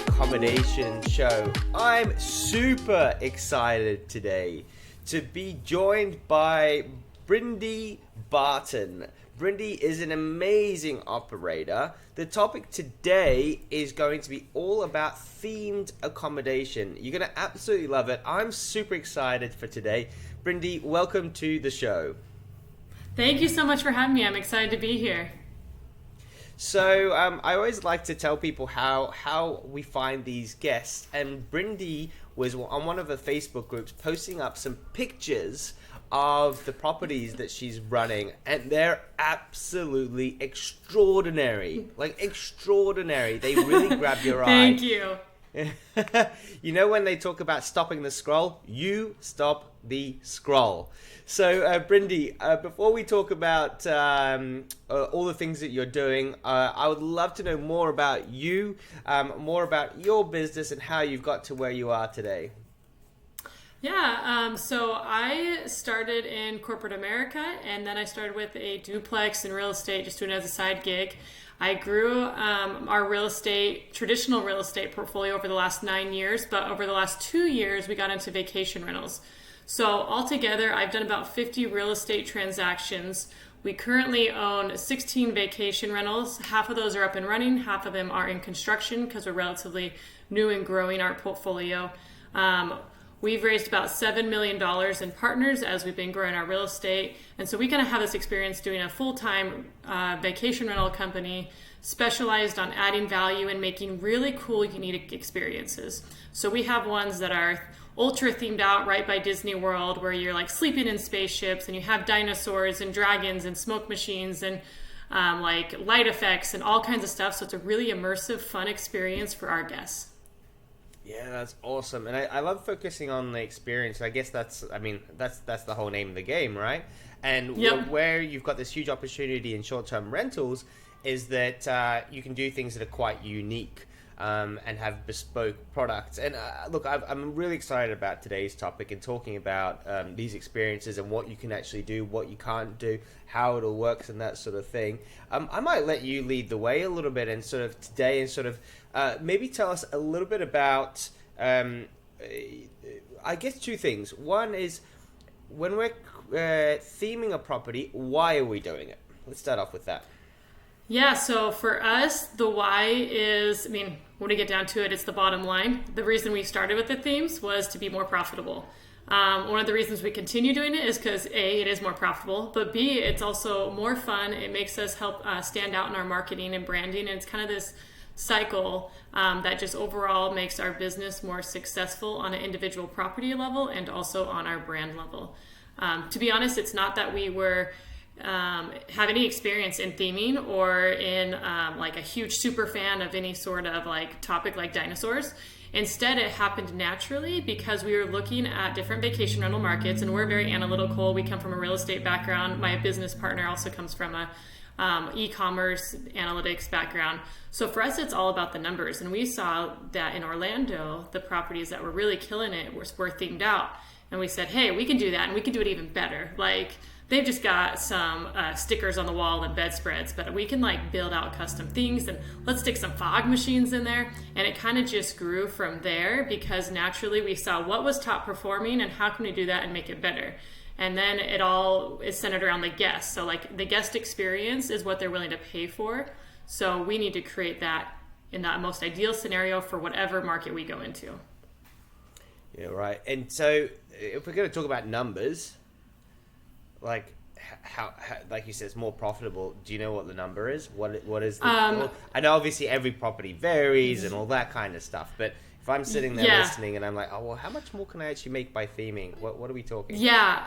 Accommodation show. I'm super excited today to be joined by Bryndee Barton. Bryndee is an amazing operator. The topic today is going to be all about themed accommodation. You're going to absolutely love it. I'm super excited for today. Bryndee, welcome to the show. Thank you so much for having me. I'm excited to be here. So I always like to tell people how we find these guests, and Bryndee was on one of the Facebook groups posting up some pictures of the properties that she's running, and they're absolutely extraordinary. Like, extraordinary. They really grab your eye. Thank you. You know when they talk about stopping the scroll? You stop the scroll. So, Bryndee, before we talk about all the things that you're doing, I would love to know more about you, more about your business and how you've got to where you are today. Yeah, so I started in corporate America, and then I started with a duplex in real estate, just doing it as a side gig. I grew our traditional real estate portfolio over the last 9 years, but over the last 2 years, we got into vacation rentals. So altogether, I've done about 50 real estate transactions. We currently own 16 vacation rentals. Half of those are up and running. Half of them are in construction because we're relatively new and growing our portfolio. We've raised about $7 million in partners as we've been growing our real estate. And so we kind of have this experience doing a full-time vacation rental company specialized on adding value and making really cool, unique experiences. So we have ones that are ultra themed out right by Disney World, where you're like sleeping in spaceships and you have dinosaurs and dragons and smoke machines and like light effects and all kinds of stuff. So it's a really immersive, fun experience for our guests. Yeah, that's awesome. And I love focusing on the experience. I guess that's the whole name of the game, right? And yep. Where you've got this huge opportunity in short-term rentals is that you can do things that are quite unique and have bespoke products. And look, I'm really excited about today's topic and talking about these experiences and what you can actually do, what you can't do, how it all works and that sort of thing. I might let you lead the way a little bit and sort of today and sort of maybe tell us a little bit about, I guess, two things. One is when we're theming a property, why are we doing it? Let's start off with that. Yeah, so for us, the why is, when we get down to it, it's the bottom line. The reason we started with the themes was to be more profitable. One of the reasons we continue doing it is because A, it is more profitable, but B, it's also more fun. It makes us help stand out in our marketing and branding, and it's kind of this cycle that just overall makes our business more successful on an individual property level and also on our brand level. To be honest, it's not that we were have any experience in theming or in like a huge super fan of any sort of like topic like dinosaurs. Instead, it happened naturally because we were looking at different vacation rental markets, and we're very analytical. We come from a real estate background. My business partner also comes from a e-commerce analytics background. So for us, it's all about the numbers. And we saw that in Orlando, the properties that were really killing it were themed out. And we said, hey, we can do that, and we can do it even better. Like, they've just got some stickers on the wall and bedspreads, but we can like build out custom things, and let's stick some fog machines in there. And it kind of just grew from there because naturally we saw what was top performing and how can we do that and make it better. And then it all is centered around the guest. So like the guest experience is what they're willing to pay for. So we need to create that in that most ideal scenario for whatever market we go into. Yeah, right. And so if we're going to talk about numbers, like how like you said, it's more profitable. Do you know what the number is? What is the I know obviously every property varies and all that kind of stuff, but if I'm sitting there listening and I'm like, oh well, how much more can I actually make by theming? What are we talking? Yeah,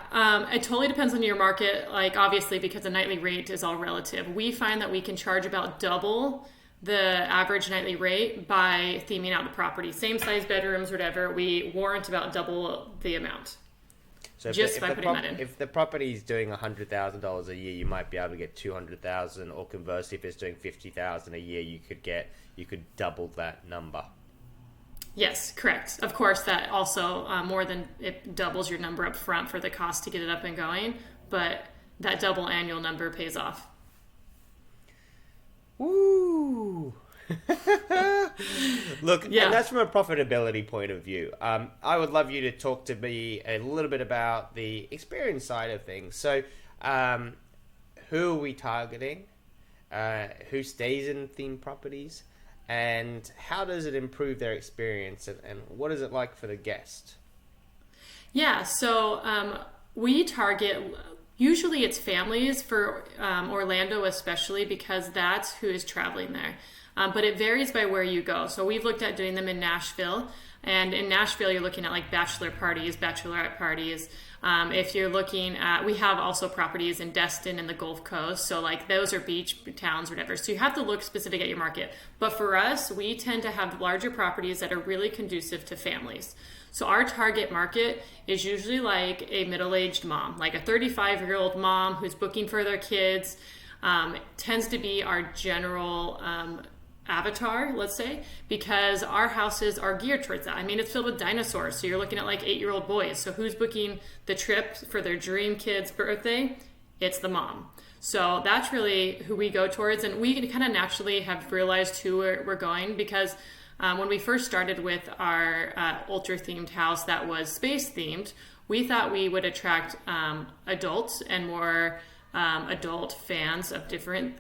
it totally depends on your market. Like obviously, because the nightly rate is all relative. We find that we can charge about double the average nightly rate by theming out the property. Same size bedrooms, whatever. We warrant about double the amount. So just by putting that in. If the property is doing $100,000 a year, you might be able to get $200,000, or conversely, if it's doing $50,000 a year, you could double that number. Yes, correct. Of course, that also more than it doubles your number up front for the cost to get it up and going, but that double annual number pays off. Woo! Look, and that's from a profitability point of view. I would love you to talk to me a little bit about the experience side of things. So, who are we targeting? Who stays in theme properties? And how does it improve their experience? And what is it like for the guest? Yeah, so we target, usually it's families for Orlando especially, because that's who is traveling there. But it varies by where you go. So we've looked at doing them in Nashville. And in Nashville, you're looking at like bachelor parties, bachelorette parties. If you're looking at, we have also properties in Destin and the Gulf Coast. So like those are beach towns or whatever. So you have to look specific at your market. But for us, we tend to have larger properties that are really conducive to families. So our target market is usually like a middle-aged mom, like a 35-year-old mom who's booking for their kids. Tends to be our general avatar, let's say, because our houses are geared towards that. I mean, it's filled with dinosaurs. So you're looking at like 8-year-old boys. So who's booking the trip for their dream kid's birthday? It's the mom. So that's really who we go towards. And we kind of naturally have realized who we're going, because when we first started with our ultra-themed house that was space-themed, we thought we would attract adults and more adult fans of different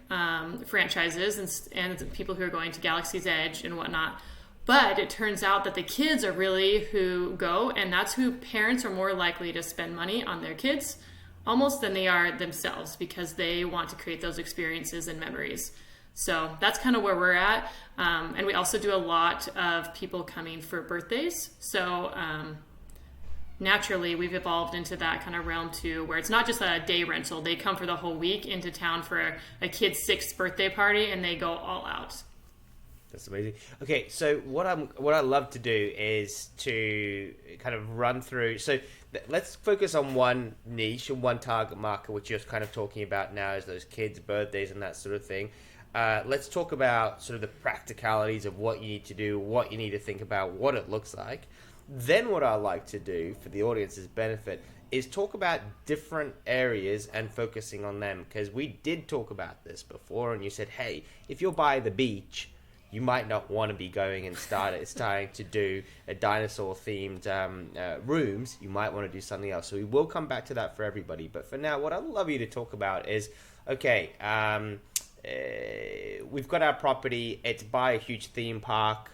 franchises and people who are going to Galaxy's Edge and whatnot. But it turns out that the kids are really who go, and that's who parents are more likely to spend money on their kids almost than they are themselves, because they want to create those experiences and memories. So that's kind of where we're at. And we also do a lot of people coming for birthdays. So naturally, we've evolved into that kind of realm too, where it's not just a day rental. They come for the whole week into town for a kid's 6th birthday party, and they go all out. That's amazing. Okay, so what I love to do is to kind of run through. So let's focus on one niche and one target market, which you're kind of talking about now, is those kids' birthdays and that sort of thing. Let's talk about sort of the practicalities of what you need to do, what you need to think about, what it looks like. Then what I like to do for the audience's benefit is talk about different areas and focusing on them, because we did talk about this before, and you said, hey, if you're by the beach, you might not want to be going and starting to do a dinosaur-themed rooms. You might want to do something else. So we will come back to that for everybody. But for now, what I'd love you to talk about is, okay, we've got our property. It's by a huge theme park.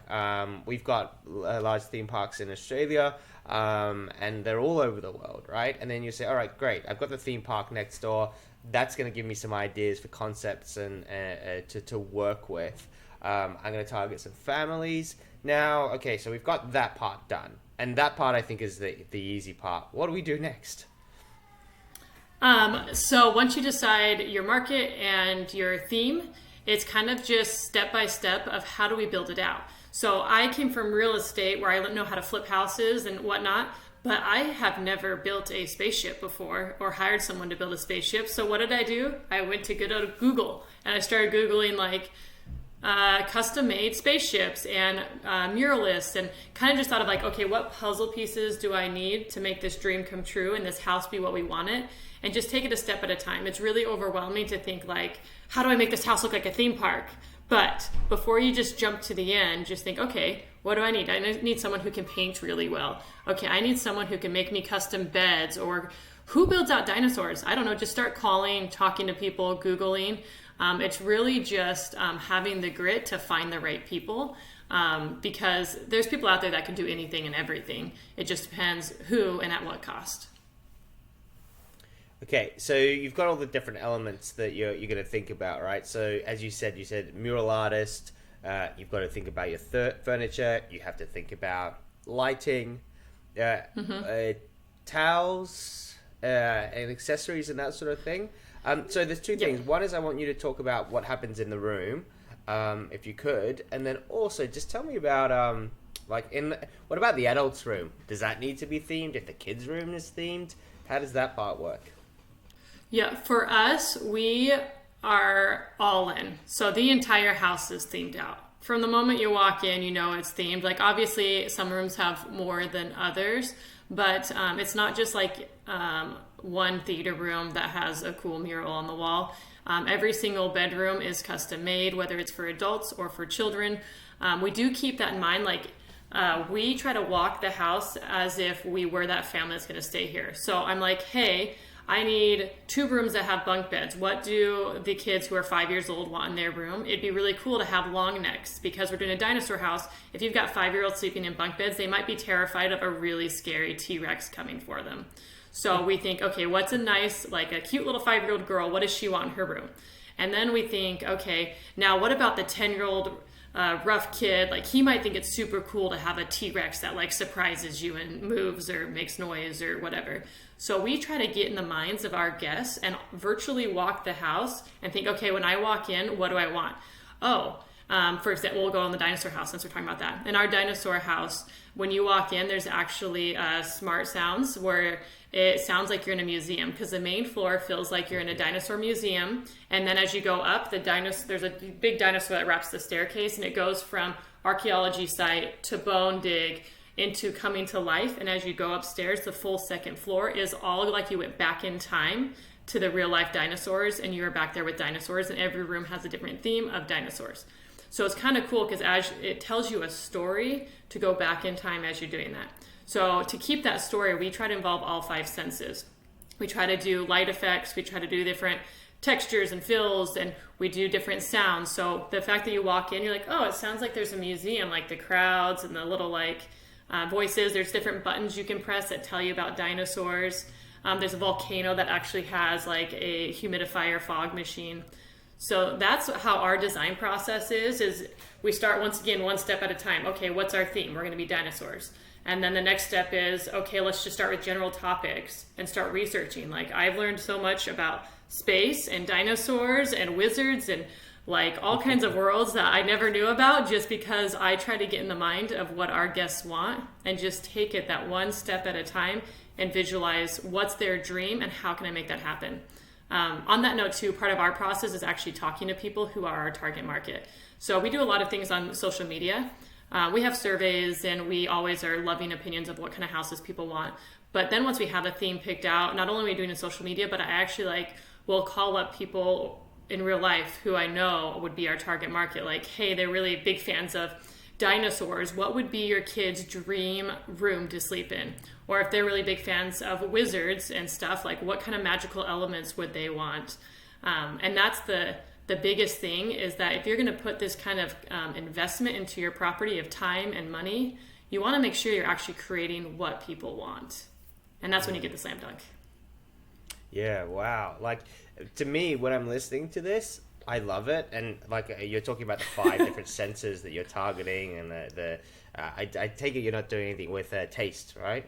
We've got large theme parks in Australia, and they're all over the world, right? And then you say, all right, great. I've got the theme park next door. That's going to give me some ideas for concepts and to work with. I'm going to target some families. Now, okay, so we've got that part done. And that part, I think, is the easy part. What do we do next? So once you decide your market and your theme, it's kind of just step by step of how do we build it out. So I came from real estate where I know how to flip houses and whatnot, but I have never built a spaceship before or hired someone to build a spaceship. So what did I do? I went to good old Google, and I started Googling like custom made spaceships and muralists, and kind of just thought of like, okay, what puzzle pieces do I need to make this dream come true and this house be what we want it? And just take it a step at a time. It's really overwhelming to think like, how do I make this house look like a theme park? But before you just jump to the end, just think, okay, what do I need? I need someone who can paint really well. Okay, I need someone who can make me custom beds, or who builds out dinosaurs? I don't know, just start calling, talking to people, Googling. It's really just having the grit to find the right people, because there's people out there that can do anything and everything. It just depends who and at what cost. Okay, so you've got all the different elements that you're going to think about, right? So as you said mural artist. You've got to think about your furniture. You have to think about lighting, towels, and accessories and that sort of thing. So there's two things. One is I want you to talk about what happens in the room, if you could, and then also just tell me about what about the adults' room? Does that need to be themed? If the kids' room is themed, how does that part work? Yeah, for us, we are all in. So the entire house is themed out. From the moment you walk in, you know it's themed. Like obviously some rooms have more than others, but it's not just like one theater room that has a cool mural on the wall. Every single bedroom is custom made, whether it's for adults or for children. We do keep that in mind. Like, we try to walk the house as if we were that family that's going to stay here. So I'm like, hey, I need 2 rooms that have bunk beds. What do the kids who are 5 years old want in their room? It'd be really cool to have long necks, because we're doing a dinosaur house. If you've got 5-year-olds sleeping in bunk beds, they might be terrified of a really scary T-Rex coming for them. So we think, okay, what's a nice, like a cute little 5-year-old girl? What does she want in her room? And then we think, okay, now what about the 10-year-old rough kid? Like, he might think it's super cool to have a T-Rex that like surprises you and moves or makes noise or whatever. So we try to get in the minds of our guests and virtually walk the house and think, okay, when I walk in, what do I want? For example, we'll go on the dinosaur house since we're talking about that. In our dinosaur house, when you walk in, there's actually smart sounds where it sounds like you're in a museum, because the main floor feels like you're in a dinosaur museum. And then as you go up, there's a big dinosaur that wraps the staircase, and it goes from archaeology site to bone dig into coming to life. And as you go upstairs, the full second floor is all like you went back in time to the real life dinosaurs, and you were back there with dinosaurs, and every room has a different theme of dinosaurs. So it's kind of cool, because as it tells you a story to go back in time as you're doing that. So to keep that story, we try to involve all 5 senses. We try to do light effects, we try to do different textures and feels, and we do different sounds. So the fact that you walk in, you're like, oh, it sounds like there's a museum, like the crowds and the little like voices. There's different buttons you can press that tell you about dinosaurs. There's a volcano that actually has like a humidifier fog machine. So that's how our design process is we start, once again, one step at a time. Okay, what's our theme? We're going to be dinosaurs. And then the next step is, okay, let's just start with general topics and start researching. Like, I've learned so much about space and dinosaurs and wizards and like all kinds of worlds that I never knew about, just because I try to get in the mind of what our guests want and just take it that one step at a time and visualize what's their dream and how can I make that happen. On that note too, part of our process is actually talking to people who are our target market. So we do a lot of things on social media. We have surveys, and we always are loving opinions of what kind of houses people want. But then once we have a theme picked out, not only are we doing it on social media, but I actually will call up people in real life who I know would be our target market. Like, hey, they're really big fans of dinosaurs. What would be your kid's dream room to sleep in? Or if they're really big fans of wizards and stuff, like what kind of magical elements would they want? And that's the biggest thing, is that if you're going to put this kind of investment into your property of time and money, you want to make sure you're actually creating what people want. And that's when you get the slam dunk. Yeah, wow. Like, to me, when I'm listening to this, I love it. And like, you're talking about the 5 different senses that you're targeting, and I take it you're not doing anything with taste, right?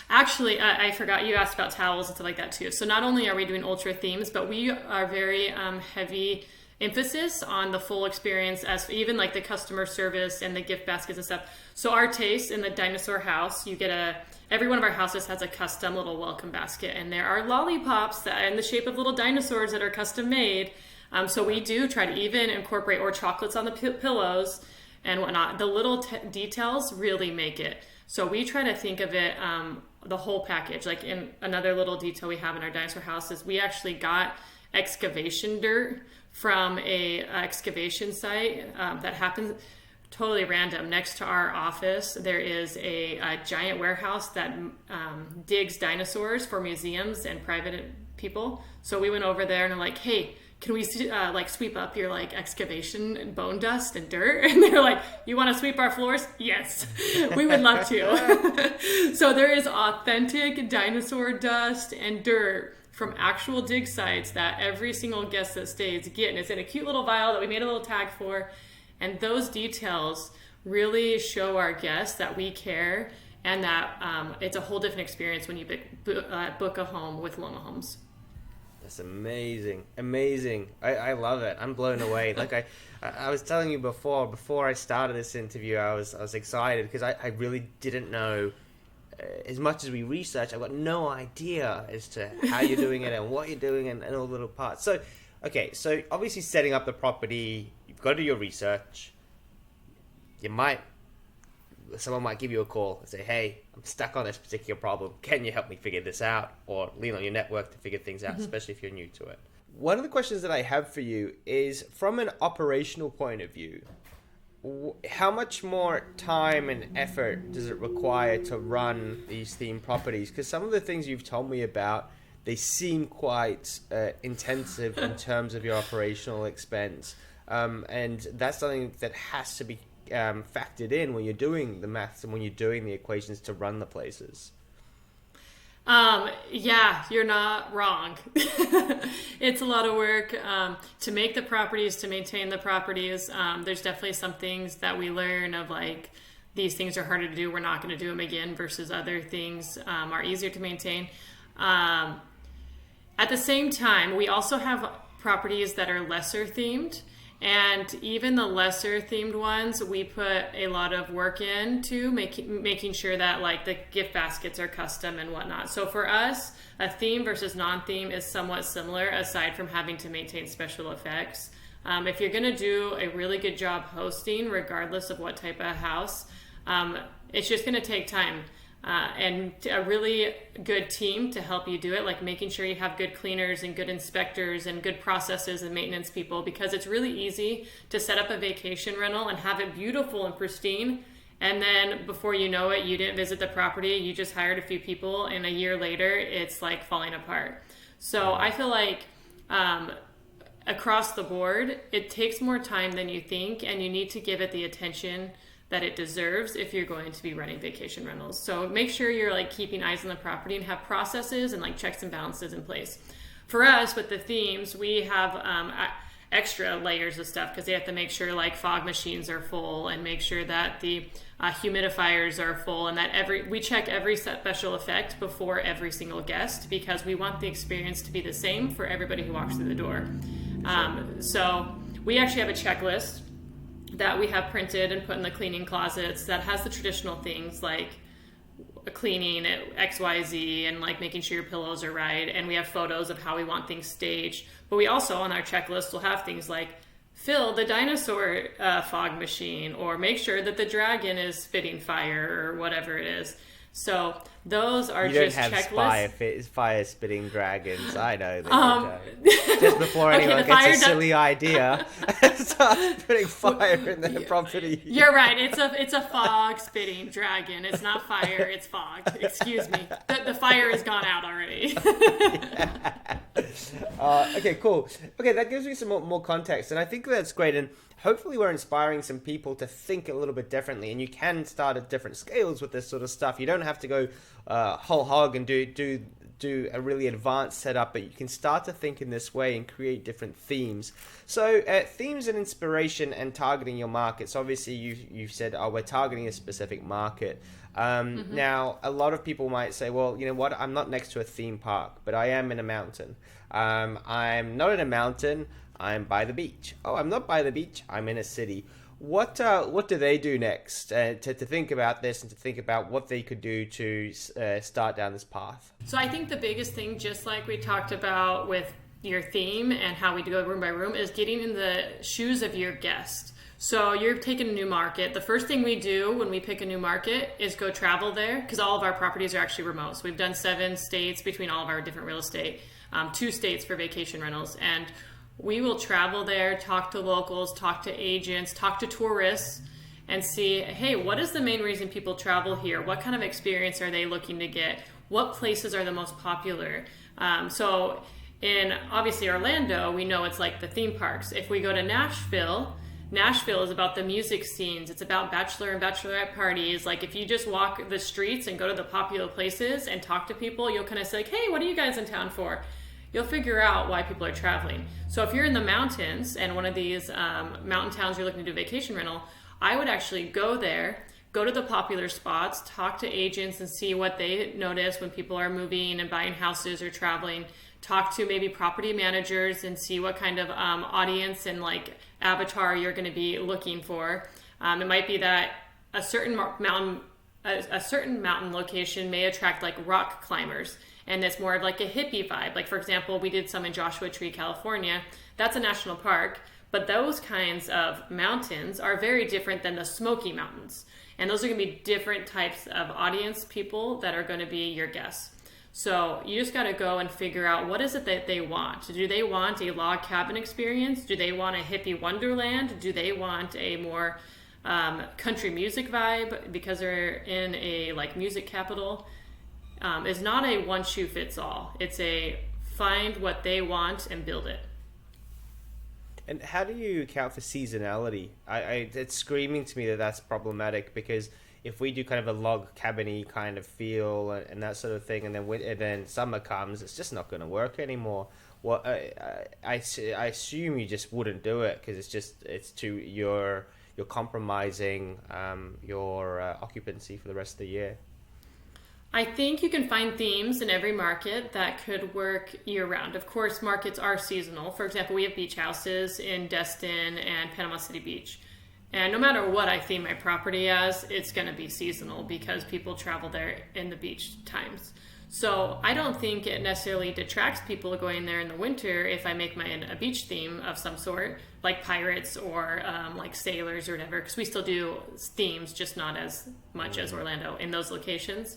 Actually, I forgot, you asked about towels and stuff like that too. So not only are we doing ultra themes, but we are very heavy emphasis on the full experience, as even like the customer service and the gift baskets and stuff. So our taste in the dinosaur house, you get every one of our houses has a custom little welcome basket, and there are lollipops that are in the shape of little dinosaurs that are custom made. So we do try to even incorporate, or chocolates on the pillows and whatnot. The little details really make it. So we try to think of it, the whole package. Like, in another little detail we have in our dinosaur house is we actually got excavation dirt from a excavation site that happens totally random. Next to our office, there is a giant warehouse that digs dinosaurs for museums and private people. So we went over there and I'm like, hey, can we sweep up your excavation bone dust and dirt? And they're like, you want to sweep our floors? Yes, we would love to. So there is authentic dinosaur dust and dirt from actual dig sites that every single guest that stays get. And it's in a cute little vial that we made a little tag for. And those details really show our guests that we care, and that it's a whole different experience when you book a home with Loma Homes. That's amazing. I love it. I'm blown away. Like I was telling you before I started this interview, I was excited because I really didn't know, as much as we researched, I've got no idea as to how you're doing it and what you're doing and all the little parts. So, okay, so obviously setting up the property, you've got to do your research. Someone might give you a call and say, hey, I'm stuck on this particular problem. Can you help me figure this out? Or lean on your network to figure things out, especially if you're new to it. One of the questions that I have for you is, from an operational point of view, how much more time and effort does it require to run these theme properties? Because some of the things you've told me about, they seem quite intensive in terms of your operational expense. And that's something that has to be factored in when you're doing the maths and when you're doing the equations to run the places. Yeah, you're not wrong. It's a lot of work to make the properties, to maintain the properties. There's definitely some things that we learn of, like, these things are harder to do, we're not going to do them again, versus other things are easier to maintain. At the same time, we also have properties that are lesser themed. And even the lesser themed ones, we put a lot of work into making sure that, like, the gift baskets are custom and whatnot. So for us, a theme versus non-theme is somewhat similar, aside from having to maintain special effects. If you're going to do a really good job hosting, regardless of what type of house, it's just going to take time. And a really good team to help you do it, like making sure you have good cleaners and good inspectors and good processes and maintenance people, because it's really easy to set up a vacation rental and have it beautiful and pristine, and then before you know it, you didn't visit the property, you just hired a few people, and a year later it's like falling apart. So I feel like across the board, it takes more time than you think, and you need to give it the attention that it deserves if you're going to be running vacation rentals. So make sure you're, like, keeping eyes on the property and have processes and, like, checks and balances in place. For us, with the themes, we have extra layers of stuff, because they have to make sure, like, fog machines are full, and make sure that the humidifiers are full, and that we check every special effect before every single guest, because we want the experience to be the same for everybody who walks through the door. So we actually have a checklist that we have printed and put in the cleaning closets that has the traditional things, like cleaning at XYZ and, like, making sure your pillows are right. And we have photos of how we want things staged. But we also, on our checklist, will have things like fill the dinosaur fog machine, or make sure that the dragon is spitting fire, or whatever it is. So those are just checklists. You don't have fire-spitting dragons. I know that you don't. Just before anyone gets a silly idea, start putting fire in their property. You're right. It's a fog-spitting dragon. It's not fire. It's fog. Excuse me. The fire has gone out already. Okay, cool. Okay, that gives me some more context, and I think that's great. And hopefully we're inspiring some people to think a little bit differently, and you can start at different scales with this sort of stuff. You don't have to go whole hog and do a really advanced setup, but you can start to think in this way and create different themes. So themes and inspiration and targeting your markets. Obviously, you've said, we're targeting a specific market. Now, a lot of people might say, well, you know what, I'm not next to a theme park, but I am in a mountain. I'm not in a mountain, I'm by the beach. Oh, I'm not by the beach, I'm in a city. What do they do next to think about this and to think about what they could do to start down this path? So I think the biggest thing, just like we talked about with your theme and how we go room by room, is getting in the shoes of your guest. So you're taking a new market. The first thing we do when we pick a new market is go travel there, because all of our properties are actually remote. So we've done 7 states between all of our different real estate, 2 states for vacation rentals. And we will travel there, talk to locals, talk to agents, talk to tourists, and see, hey, what is the main reason people travel here? What kind of experience are they looking to get? What places are the most popular? So in, obviously, Orlando, we know it's like the theme parks. If we go to Nashville is about the music scenes. It's about bachelor and bachelorette parties. Like, if you just walk the streets and go to the popular places and talk to people, you'll kind of say, like, hey, what are you guys in town for? You'll figure out why people are traveling. So if you're in the mountains and one of these mountain towns you're looking to do vacation rental, I would actually go there, go to the popular spots, talk to agents and see what they notice when people are moving and buying houses or traveling. Talk to maybe property managers and see what kind of audience and, like, avatar you're going to be looking for. It might be that a certain mountain location may attract, like, rock climbers, and it's more of like a hippie vibe. Like, for example, we did some in Joshua Tree, California. That's a national park, but those kinds of mountains are very different than the Smoky Mountains, and those are going to be different types of audience people that are going to be your guests. So you just got to go and figure out, what is it that they want? Do they want a log cabin experience? Do they want a hippie wonderland? Do they want a more country music vibe, because they're in a like music capital, is not a one shoe fits all. It's a find what they want and build it. And how do you account for seasonality? It's screaming to me that that's problematic, because if we do kind of a log cabin-y kind of feel and that sort of thing, and then summer comes, it's just not going to work anymore. Well, I assume you just wouldn't do it, because you're compromising your occupancy for the rest of the year. I think you can find themes in every market that could work year round. Of course, markets are seasonal. For example, we have beach houses in Destin and Panama City Beach. And no matter what I theme my property as, it's going to be seasonal because people travel there in the beach times. So I don't think it necessarily detracts people going there in the winter if I make mine a beach theme of some sort, like pirates or like sailors or whatever, because we still do themes, just not as much as Orlando in those locations.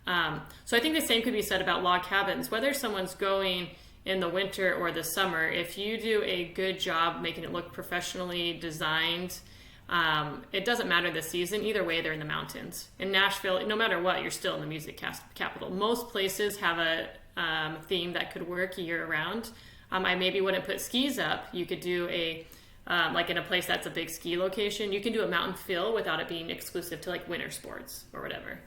So I think the same could be said about log cabins. Whether someone's going in the winter or the summer, if you do a good job making it look professionally designed, it doesn't matter the season. Either way, they're in the mountains. In Nashville, no matter what, you're still in the music capital. Most places have a theme that could work year round. I maybe wouldn't put skis up. You could do like in a place that's a big ski location, you can do a mountain feel without it being exclusive to like winter sports or whatever.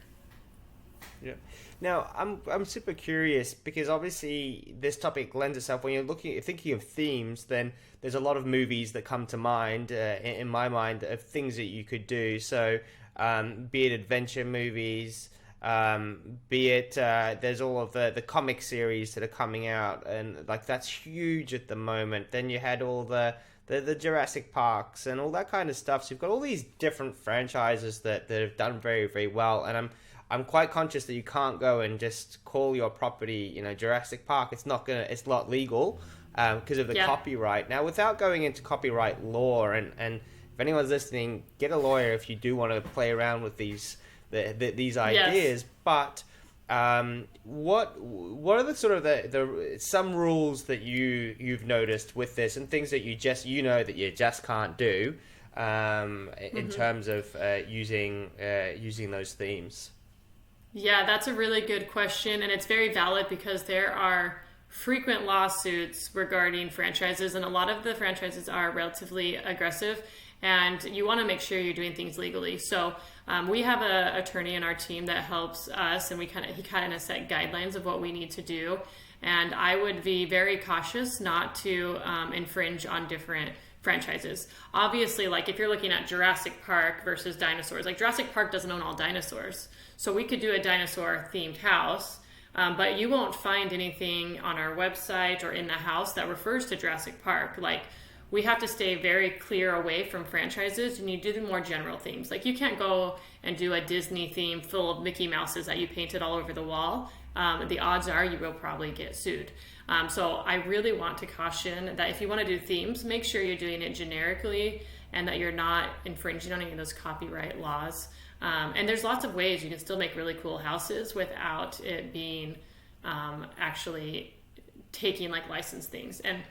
Yeah. Now, I'm super curious, because obviously this topic lends itself, when you're thinking of themes, then there's a lot of movies that come to mind, in my mind, of things that you could do. So, be it adventure movies, be it there's all of the comic series that are coming out, and like that's huge at the moment. Then you had all the Jurassic Parks and all that kind of stuff. So you've got all these different franchises that have done very, very well, and I'm quite conscious that you can't go and just call your property, Jurassic Park. It's not legal because of the copyright. Now, without going into copyright law, and if anyone's listening, get a lawyer if you do want to play around with these ideas. Yes. But what are the sort of the some rules that you've noticed with this, and things that you that you just can't do in terms of using those themes? Yeah, that's a really good question, and it's very valid because there are frequent lawsuits regarding franchises, and a lot of the franchises are relatively aggressive, and you want to make sure you're doing things legally. So we have an attorney in our team that helps us, and he kind of set guidelines of what we need to do, and I would be very cautious not to infringe on different franchises. Obviously, like if you're looking at Jurassic Park versus dinosaurs, like Jurassic Park doesn't own all dinosaurs. So we could do a dinosaur themed house, but you won't find anything on our website or in the house that refers to Jurassic Park. Like we have to stay very clear away from franchises, and you do the more general themes. Like you can't go and do a Disney theme full of Mickey Mouses that you painted all over the wall. The odds are you will probably get sued. So I really want to caution that if you want to do themes, make sure you're doing it generically and that you're not infringing on any of those copyright laws. And there's lots of ways you can still make really cool houses without it being actually taking like licensed things. And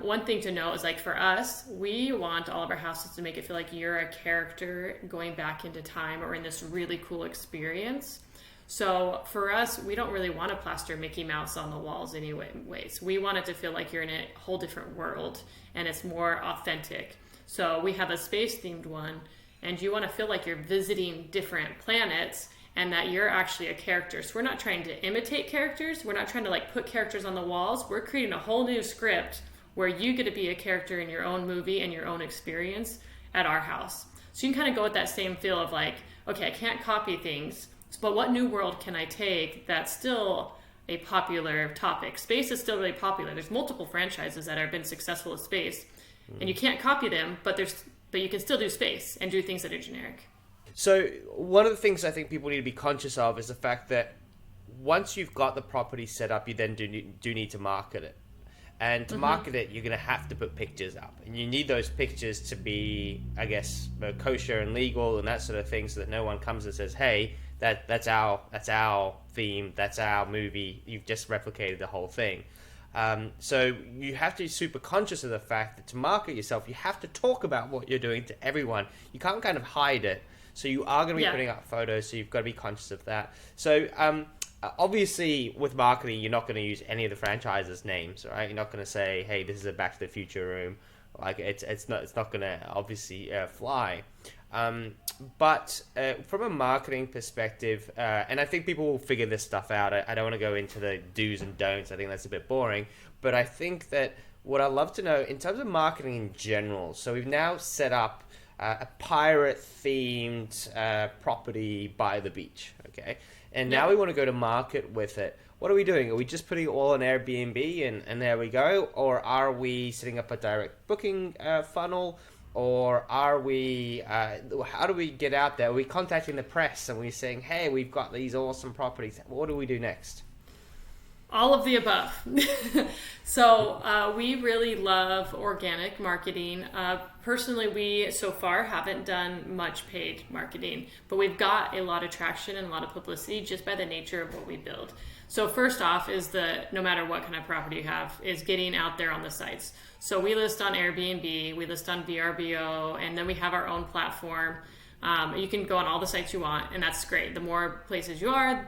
one thing to know is like for us, we want all of our houses to make it feel like you're a character going back into time or in this really cool experience. So for us, we don't really want to plaster Mickey Mouse on the walls anyways. We want it to feel like you're in a whole different world and it's more authentic. So we have a space-themed one, and you want to feel like you're visiting different planets and that you're actually a character. So we're not trying to imitate characters. We're not trying to like put characters on the walls. We're creating a whole new script where you get to be a character in your own movie and your own experience at our house. So you can kind of go with that same feel of like, okay, I can't copy things, but what new world can I take that's still a popular topic? Space is still really popular. There's multiple franchises that have been successful at space, and you can't copy them, but you can still do space and do things that are generic. So one of the things I think people need to be conscious of is the fact that once you've got the property set up, you then do need to market it. And to market it, you're going to have to put pictures up. And you need those pictures to be, I guess, kosher and legal and that sort of thing, so that no one comes and says, hey, that's our theme, that's our movie, you've just replicated the whole thing. So you have to be super conscious of the fact that to market yourself, you have to talk about what you're doing to everyone. You can't kind of hide it. So you are going to be putting up photos, so you've got to be conscious of that. So obviously, with marketing, you're not going to use any of the franchises' names, right? You're not going to say, "Hey, this is a Back to the Future room." Like it's not going to obviously fly. But from a marketing perspective, and I think people will figure this stuff out. I don't want to go into the do's and don'ts. I think that's a bit boring. But I think that what I'd love to know in terms of marketing in general. So we've now set up a pirate-themed property by the beach, okay? And now we want to go to market with it. What are we doing? Are we just putting it all on Airbnb and there we go? Or are we setting up a direct booking funnel? Or are we, how do we get out there? Are we contacting the press and we're saying, hey, we've got these awesome properties. What do we do next? All of the above. So we really love organic marketing. Personally, we so far haven't done much paid marketing, but we've got a lot of traction and a lot of publicity just by the nature of what we build. So first off is no matter what kind of property you have, is getting out there on the sites. So we list on Airbnb, we list on VRBO, and then we have our own platform. You can go on all the sites you want, and that's great. The more places you are,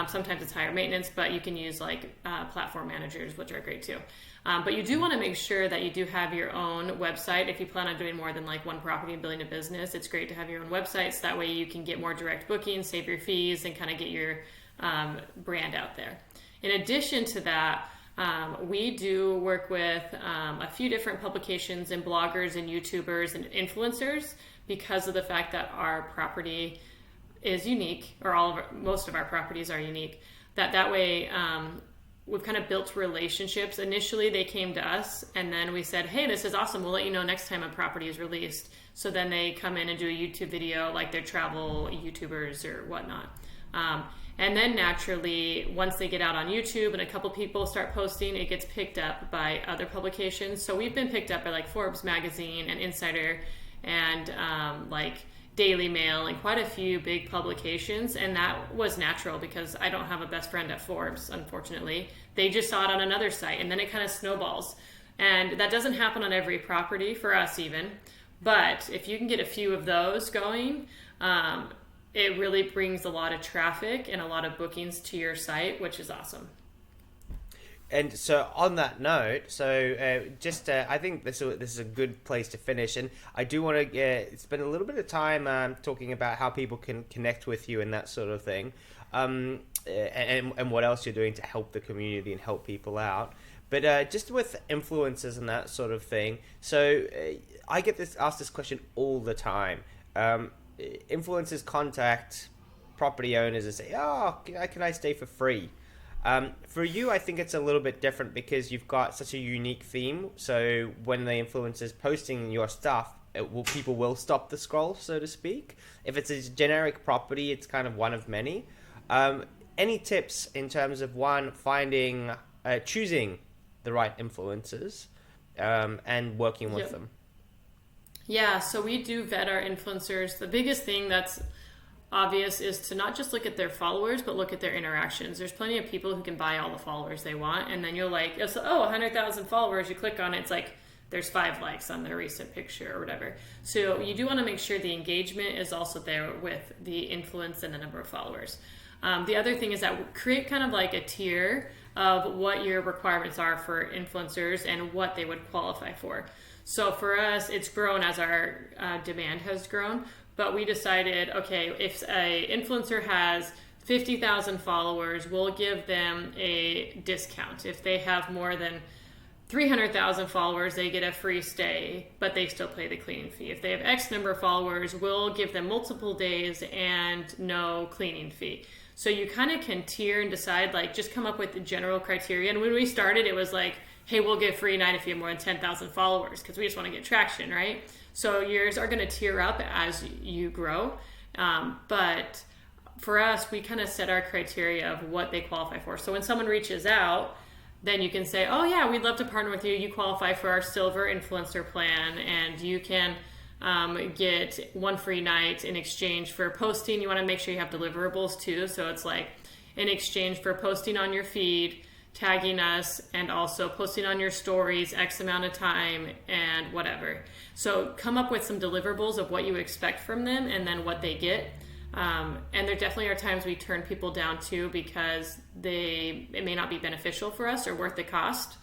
sometimes it's higher maintenance, but you can use platform managers, which are great too. But you do want to make sure that you do have your own website. If you plan on doing more than one property and building a business, it's great to have your own websites. That way you can get more direct bookings, save your fees, and kind of get your brand out there. In addition to that, we do work with a few different publications and bloggers and YouTubers and influencers because of the fact that our property is unique, or most of our properties are unique. That way, we've kind of built relationships. Initially, they came to us, and then we said, hey, this is awesome. We'll let you know next time a property is released. So then they come in and do a YouTube video like they're travel YouTubers or whatnot. And then naturally, once they get out on YouTube and a couple people start posting, it gets picked up by other publications. So we've been picked up by Forbes magazine and Insider and Daily Mail and quite a few big publications. And that was natural because I don't have a best friend at Forbes, unfortunately. They just saw it on another site, and then it kind of snowballs. And that doesn't happen on every property for us even. But if you can get a few of those going, it really brings a lot of traffic and a lot of bookings to your site, which is awesome. And so on that note, I think this is a good place to finish. And I do want to spend a little bit of time talking about how people can connect with you and that sort of thing, and what else you're doing to help the community and help people out. But just with influencers and that sort of thing, so I get asked this question all the time. Influencers contact property owners and say, oh, can I stay for free? For you, I think it's a little bit different because you've got such a unique theme. So when the influencer's posting your stuff, people will stop the scroll, so to speak. If it's a generic property, it's kind of one of many. Any tips in terms of choosing the right influencers and working with them? Yeah, so we do vet our influencers. The biggest thing that's obvious is to not just look at their followers, but look at their interactions. There's plenty of people who can buy all the followers they want, and then you're 100,000 followers. You click on it, it's there's 5 likes on their recent picture or whatever. So you do want to make sure the engagement is also there with the influence and the number of followers. The other thing is that create kind of a tier of what your requirements are for influencers and what they would qualify for. So for us, it's grown as our demand has grown, but we decided, okay, if an influencer has 50,000 followers, we'll give them a discount. If they have more than 300,000 followers, they get a free stay, but they still pay the cleaning fee. If they have X number of followers, we'll give them multiple days and no cleaning fee. So you kind of can tier and decide, just come up with the general criteria. And when we started, it was hey, we'll give free night if you have more than 10,000 followers, because we just want to get traction, right? So yours are going to tier up as you grow. But for us, we kind of set our criteria of what they qualify for. So when someone reaches out, then you can say, oh yeah, we'd love to partner with you. You qualify for our silver influencer plan, and you can get 1 free night in exchange for posting. You want to make sure you have deliverables too. So it's in exchange for posting on your feed, tagging us, and also posting on your stories X amount of time and whatever. So come up with some deliverables of what you expect from them and then what they get. And there definitely are times we turn people down too because it may not be beneficial for us or worth the cost.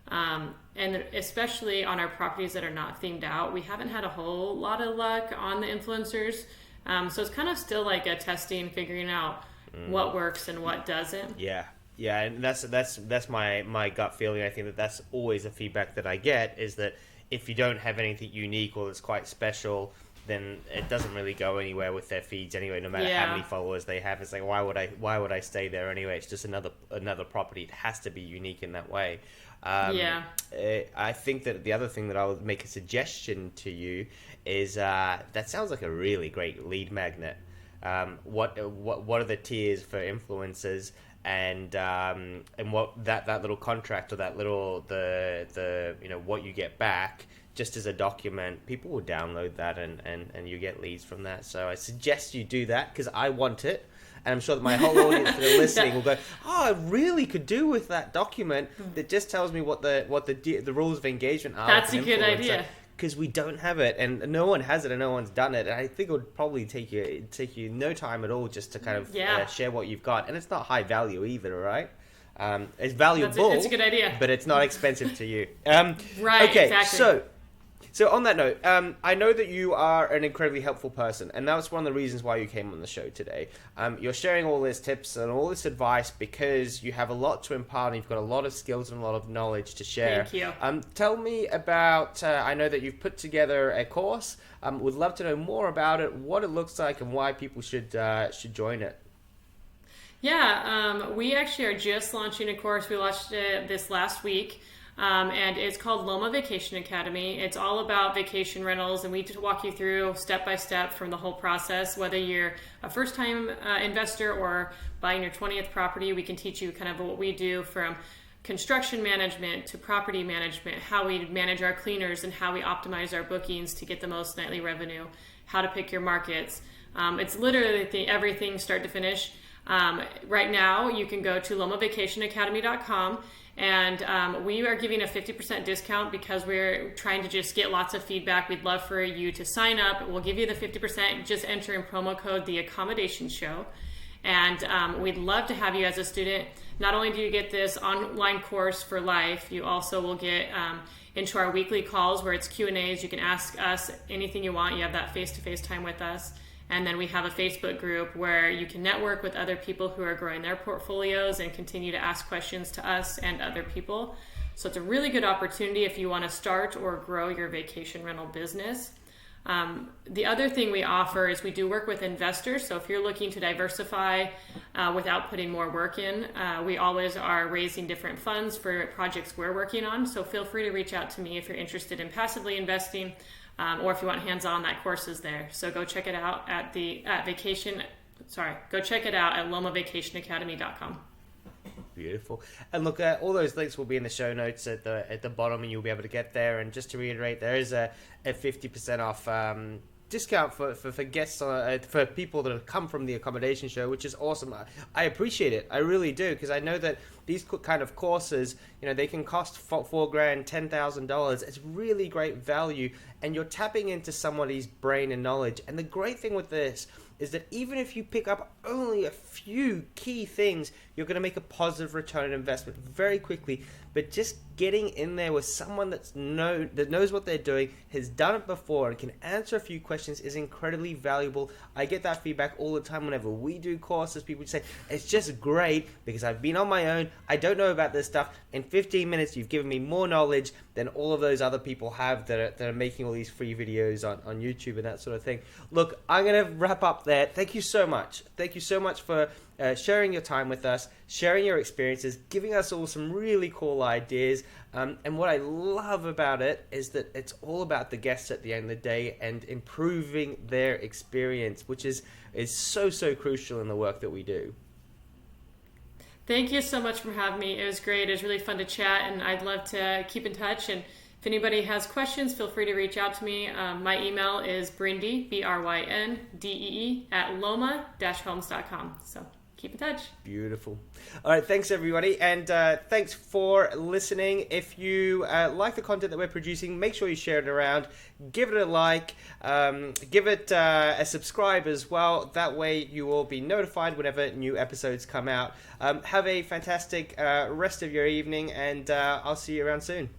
And especially on our properties that are not themed out, we haven't had a whole lot of luck on the influencers. So it's kind of still like a testing, figuring out what works and what doesn't. Yeah, and that's my gut feeling. I think that's always the feedback that I get, is that if you don't have anything unique or that's quite special, then it doesn't really go anywhere with their feeds anyway. No matter how many followers they have, it's like why would I stay there anyway? It's just another property. It has to be unique in that way. I think that the other thing that I would make a suggestion to you is that sounds like a really great lead magnet. What are the tiers for influencers, and what that little contract or that little the what you get back just as a document, people will download that and you get leads from that. So I suggest you do that because I want it. And I'm sure that my whole audience that are listening will go, oh, I really could do with that document that just tells me what the rules of engagement are. That's a good idea. Because we don't have it, and no one has it, and no one's done it. And I think it would probably take you no time at all just to kind of share what you've got. And it's not high value either, right? It's valuable. It's a good idea, but it's not expensive to you. Right. Okay. Exactly. So on that note, I know that you are an incredibly helpful person, and that's one of the reasons why you came on the show today. You're sharing all these tips and all this advice because you have a lot to impart, and you've got a lot of skills and a lot of knowledge to share. Thank you. Tell me about, I know that you've put together a course. Would love to know more about it, what it looks like, and why people should join it. Yeah, we actually are just launching a course. We launched it this last week. And it's called Loma Vacation Academy. It's all about vacation rentals, and we just walk you through step by step from the whole process. Whether you're a first-time investor or buying your 20th property, we can teach you kind of what we do from construction management to property management, how we manage our cleaners and how we optimize our bookings to get the most nightly revenue, how to pick your markets. It's literally everything start to finish. Right now, you can go to lomavacationacademy.com. And we are giving a 50% discount because we're trying to just get lots of feedback. We'd love for you to sign up. We'll give you the 50%. Just enter in promo code the Accommodation Show. And we'd love to have you as a student. Not only do you get this online course for life, you also will get into our weekly calls where it's Q&As. You can ask us anything you want. You have that face-to-face time with us. And then we have a Facebook group where you can network with other people who are growing their portfolios and continue to ask questions to us and other people. So it's a really good opportunity if you want to start or grow your vacation rental business. The other thing we offer is we do work with investors. So if you're looking to diversify without putting more work in, we always are raising different funds for projects we're working on. So feel free to reach out to me if you're interested in passively investing. Or if you want hands-on, that course is there. So go check it out at go check it out at lomavacationacademy.com. Beautiful. And look, all those links will be in the show notes at the bottom, and you'll be able to get there. And just to reiterate, there is a 50% off discount for guests, for people that have come from the Accommodation Show, which is awesome. I appreciate it. I really do, because I know that these kind of courses, they can cost $4,000, $10,000. It's really great value, and you're tapping into somebody's brain and knowledge. And the great thing with this is that even if you pick up only a few key things, you're going to make a positive return on investment very quickly. But just getting in there with someone that knows what they're doing, has done it before, and can answer a few questions is incredibly valuable. I get that feedback all the time whenever we do courses. People say, it's just great because I've been on my own. I don't know about this stuff. In 15 minutes, you've given me more knowledge than all of those other people have that are making all these free videos on YouTube and that sort of thing. Look, I'm going to wrap up there. Thank you so much. Thank you so much for sharing your time with us, sharing your experiences, giving us all some really cool ideas. And what I love about it is that it's all about the guests at the end of the day and improving their experience, which is so crucial in the work that we do. Thank you so much for having me. It was great. It was really fun to chat, and I'd love to keep in touch. And if anybody has questions, feel free to reach out to me. My email is Bryndee, Bryndee, @loma-homes.com. So keep in touch. Beautiful. All right, thanks everybody, and thanks for listening. If you like the content that we're producing, make sure you share it around, give it a like, give it a subscribe as well. That way you will be notified whenever new episodes come out. Have a fantastic rest of your evening, and I'll see you around soon.